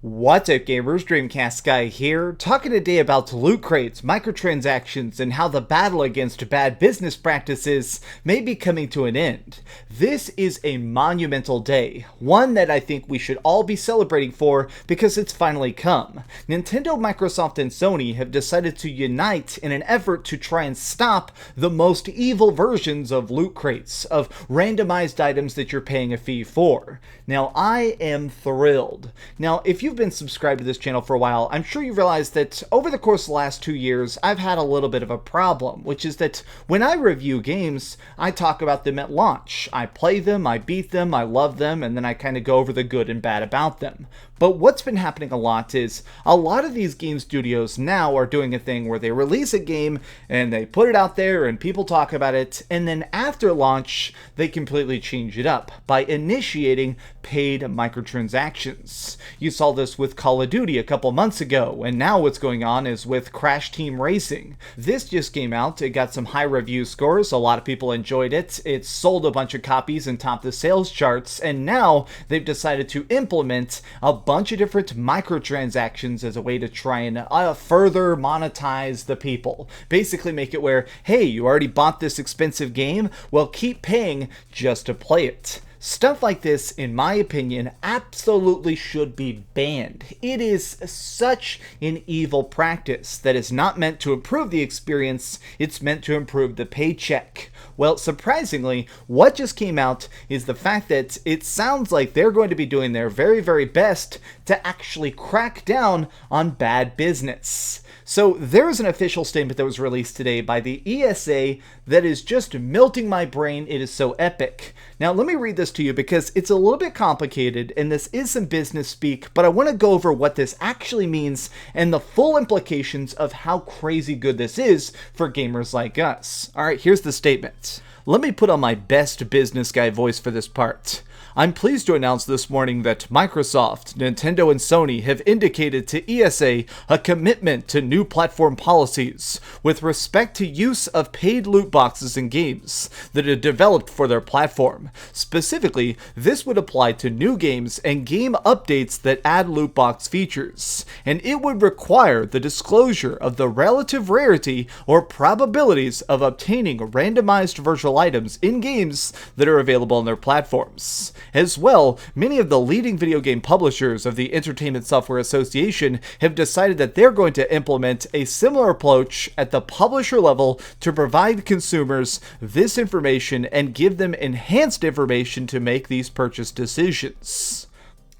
What's up gamers, Dreamcastguy here, talking today about loot crates, microtransactions, and how the battle against bad business practices may be coming to an end. This is a monumental day, one that I think we should all be celebrating for because it's finally come. Nintendo, Microsoft, and Sony have decided to unite in an effort to try and stop the most evil versions of loot crates, of randomized items that you're paying a fee for. Now, I am thrilled. Now, if you've been subscribed to this channel for a while, I'm sure you realize that over the course of the last 2 years, I've had a little bit of a problem, which is that when I review games, I talk about them at launch. I play them, I beat them, I love them, and then I kind of go over the good and bad about them. But what's been happening a lot is a lot of these game studios now are doing a thing where they release a game and they put it out there and people talk about it, and then after launch, they completely change it up by initiating paid microtransactions. You saw this with Call of Duty a couple months ago, and now what's going on is with Crash Team Racing. This just came out, it got some high review scores, a lot of people enjoyed it, it sold a bunch of copies and topped the sales charts, and now they've decided to implement a bunch of different microtransactions as a way to try and further monetize the people. Basically make it where, hey, you already bought this expensive game, well, keep paying just to play it. Stuff like this, in my opinion, absolutely should be banned. It is such an evil practice that is not meant to improve the experience, it's meant to improve the paycheck. Well, surprisingly, what just came out is the fact that it sounds like they're going to be doing their very, very best to actually crack down on bad business. So there's an official statement that was released today by the ESA that is just melting my brain. It is so epic. Now let me read this to you because it's a little bit complicated and this is some business speak, but I want to go over what this actually means and the full implications of how crazy good this is for gamers like us. Alright, here's the statement. Let me put on my best business guy voice for this part. I'm pleased to announce this morning that Microsoft, Nintendo, and Sony have indicated to ESA a commitment to new platform policies with respect to use of paid loot boxes in games that are developed for their platform. Specifically, this would apply to new games and game updates that add loot box features, and it would require the disclosure of the relative rarity or probabilities of obtaining randomized virtual items in games that are available on their platforms. As well, many of the leading video game publishers of the Entertainment Software Association have decided that they're going to implement a similar approach at the publisher level to provide consumers this information and give them enhanced information to make these purchase decisions.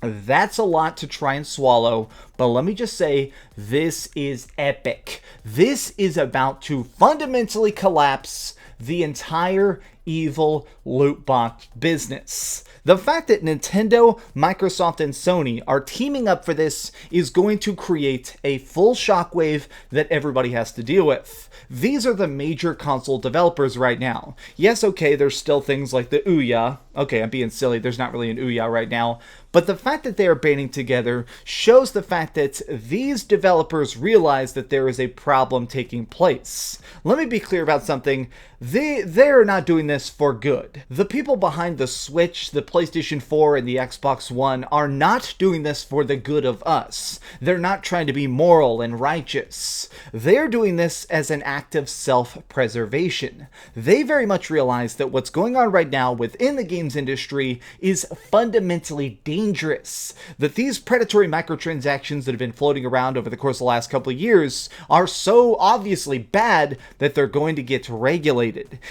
That's a lot to try and swallow, but let me just say, this is epic. This is about to fundamentally collapse the entire evil loot box business. The fact that Nintendo, Microsoft, and Sony are teaming up for this is going to create a full shockwave that everybody has to deal with. These are the major console developers right now. Yes, okay, there's still things like the Ouya. Okay, I'm being silly, there's not really an Ouya right now. But the fact that they are banding together shows the fact that these developers realize that there is a problem taking place. Let me be clear about something. They're not doing this for good. The people behind the Switch, the PlayStation 4, and the Xbox One are not doing this for the good of us. They're not trying to be moral and righteous. They're doing this as an act of self-preservation. They very much realize that what's going on right now within the games industry is fundamentally dangerous. That these predatory microtransactions that have been floating around over the course of the last couple of years are so obviously bad that they're going to get regulated.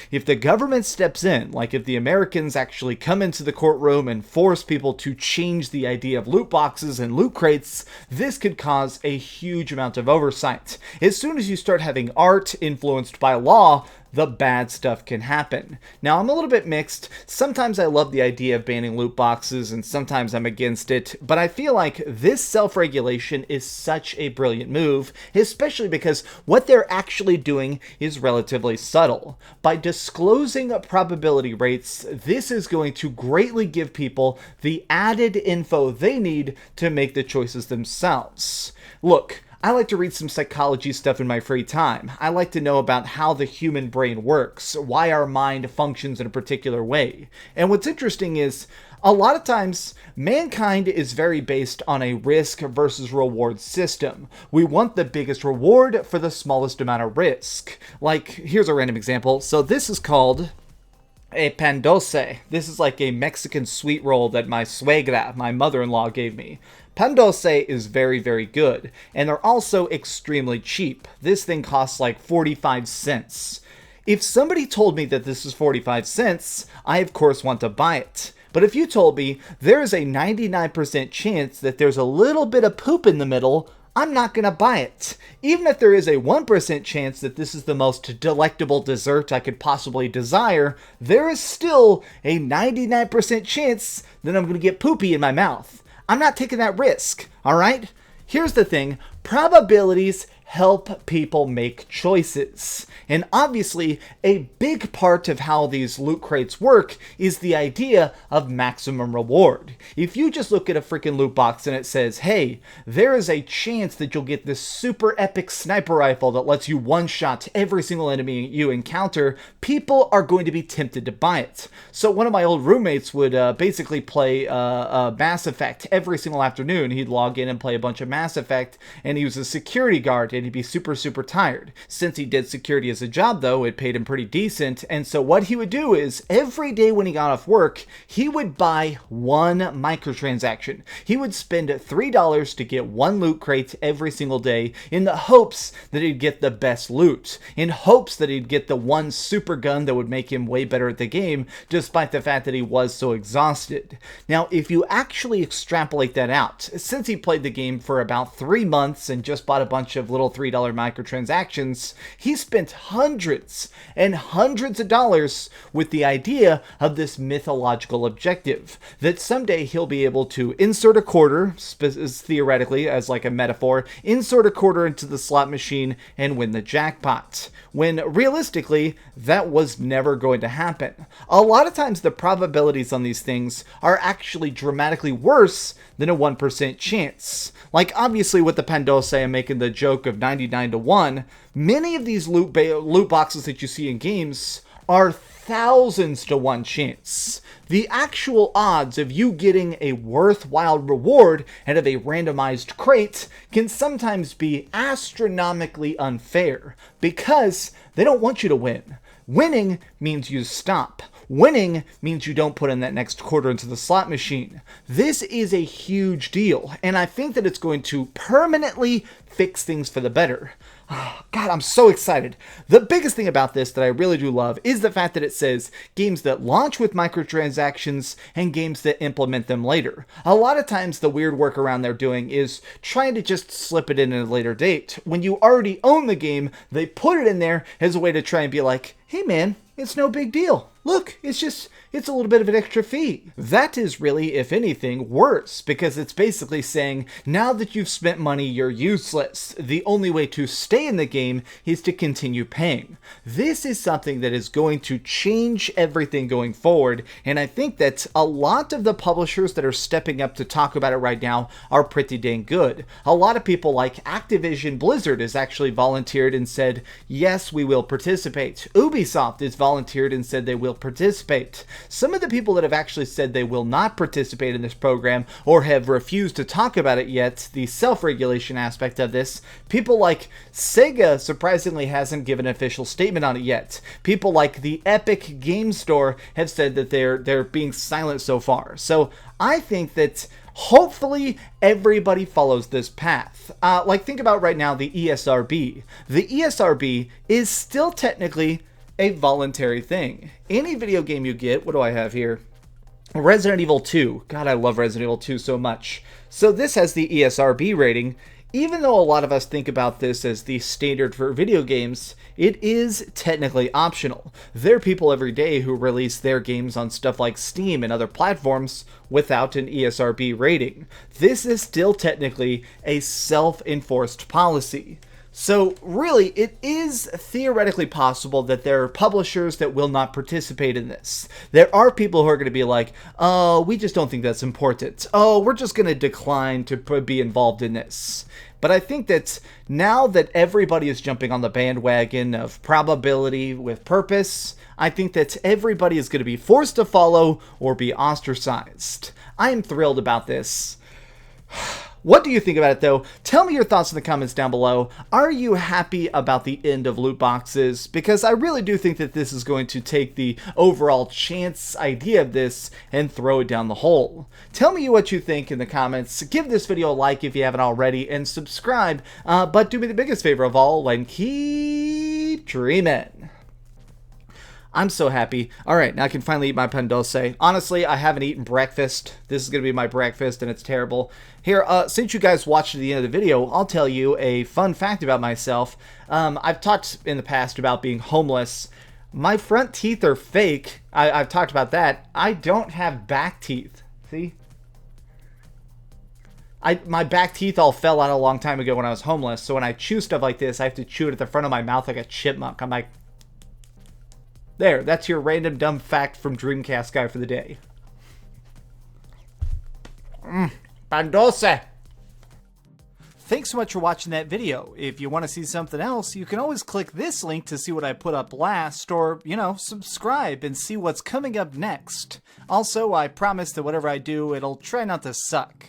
If the government steps in, like if the Americans actually come into the courtroom and force people to change the idea of loot boxes and loot crates, this could cause a huge amount of oversight. As soon as you start having art influenced by law, the bad stuff can happen. Now, I'm a little bit mixed. Sometimes I love the idea of banning loot boxes, and sometimes I'm against it, but I feel like this self-regulation is such a brilliant move, especially because what they're actually doing is relatively subtle. By disclosing probability rates, this is going to greatly give people the added info they need to make the choices themselves. Look, I like to read some psychology stuff in my free time. I like to know about how the human brain works, why our mind functions in a particular way. And what's interesting is, a lot of times, mankind is very based on a risk versus reward system. We want the biggest reward for the smallest amount of risk. Like, here's a random example. So this is called a pan dulce. This is like a Mexican sweet roll that my suegra, my mother-in-law, gave me. Pan dulce is very, very good. And they're also extremely cheap. This thing costs like 45 cents. If somebody told me that this is 45 cents, I of course want to buy it. But if you told me there is a 99% chance that there's a little bit of poop in the middle, I'm not going to buy it. Even if there is a 1% chance that this is the most delectable dessert I could possibly desire, there is still a 99% chance that I'm going to get poopy in my mouth. I'm not taking that risk, alright? Here's the thing, probabilities help people make choices. And obviously, a big part of how these loot crates work is the idea of maximum reward. If you just look at a freaking loot box and it says, hey, there is a chance that you'll get this super epic sniper rifle that lets you one-shot every single enemy you encounter, people are going to be tempted to buy it. So one of my old roommates would basically play Mass Effect every single afternoon. He'd log in and play a bunch of Mass Effect, and he was a security guard, and he'd be super, super tired. Since he did security as a job, though, it paid him pretty decent, and so what he would do is, every day when he got off work, he would buy one microtransaction. He would spend $3 to get one loot crate every single day, in the hopes that he'd get the best loot, in hopes that he'd get the one super gun that would make him way better at the game, despite the fact that he was so exhausted. Now, if you actually extrapolate that out, since he played the game for about 3 months and just bought a bunch of little $3 microtransactions, he spent hundreds and hundreds of dollars with the idea of this mythological objective, that someday he'll be able to insert a quarter, theoretically as like a metaphor, insert a quarter into the slot machine and win the jackpot, when realistically that was never going to happen. A lot of times the probabilities on these things are actually dramatically worse than a 1% chance. Like, obviously with the Pandose, I'm making the joke of 99 to 1. Many of these loot boxes that you see in games are thousands to 1 chance. The actual odds of you getting a worthwhile reward out of a randomized crate can sometimes be astronomically unfair, because they don't want you to win. Winning means you stop. Winning means you don't put in that next quarter into the slot machine. This is a huge deal, and I think that it's going to permanently fix things for the better. God, I'm so excited. The biggest thing about this that I really do love is the fact that it says games that launch with microtransactions and games that implement them later. A lot of times the weird workaround they're doing is trying to just slip it in at a later date. When you already own the game, they put it in there as a way to try and be like, hey man, it's no big deal. Look, it's a little bit of an extra fee. That is really, if anything, worse, because it's basically saying, now that you've spent money, you're useless. The only way to stay in the game is to continue paying. This is something that is going to change everything going forward, and I think that a lot of the publishers that are stepping up to talk about it right now are pretty dang good. A lot of people like Activision Blizzard has actually volunteered and said, yes, we will participate. Ubisoft has volunteered and said they will participate. Some of the people that have actually said they will not participate in this program or have refused to talk about it yet, the self-regulation aspect of this, people like Sega surprisingly hasn't given an official statement on it yet. People like the Epic Game Store have said that they're being silent so far. So I think that hopefully everybody follows this path. Like, think about right now the ESRB. The ESRB is still technically a voluntary thing. Any video game you get, what do I have here? Resident Evil 2. God, I love Resident Evil 2 so much. So this has the ESRB rating. Even though a lot of us think about this as the standard for video games, it is technically optional. There are people every day who release their games on stuff like Steam and other platforms without an ESRB rating. This is still technically a self-enforced policy. So really, it is theoretically possible that there are publishers that will not participate in this. There are people who are going to be like, oh, we just don't think that's important. Oh, we're just going to decline to be involved in this. But I think that now that everybody is jumping on the bandwagon of probability with purpose, I think that everybody is going to be forced to follow or be ostracized. I am thrilled about this. What do you think about it, though? Tell me your thoughts in the comments down below. Are you happy about the end of loot boxes? Because I really do think that this is going to take the overall chance idea of this and throw it down the hole. Tell me what you think in the comments. Give this video a like if you haven't already, and subscribe. But do me the biggest favor of all and keep dreaming. I'm so happy. Alright, now I can finally eat my pan dulce. Honestly, I haven't eaten breakfast. This is going to be my breakfast, and it's terrible. Here, since you guys watched to the end of the video, I'll tell you a fun fact about myself. I've talked in the past about being homeless. My front teeth are fake. I've talked about that. I don't have back teeth. See? My back teeth all fell out a long time ago when I was homeless, so when I chew stuff like this, I have to chew it at the front of my mouth like a chipmunk. I'm like... There, that's your random dumb fact from Dreamcastguy for the day. Pan dulce! Thanks so much for watching that video. If you want to see something else, you can always click this link to see what I put up last, or, you know, subscribe and see what's coming up next. Also, I promise that whatever I do, it'll try not to suck.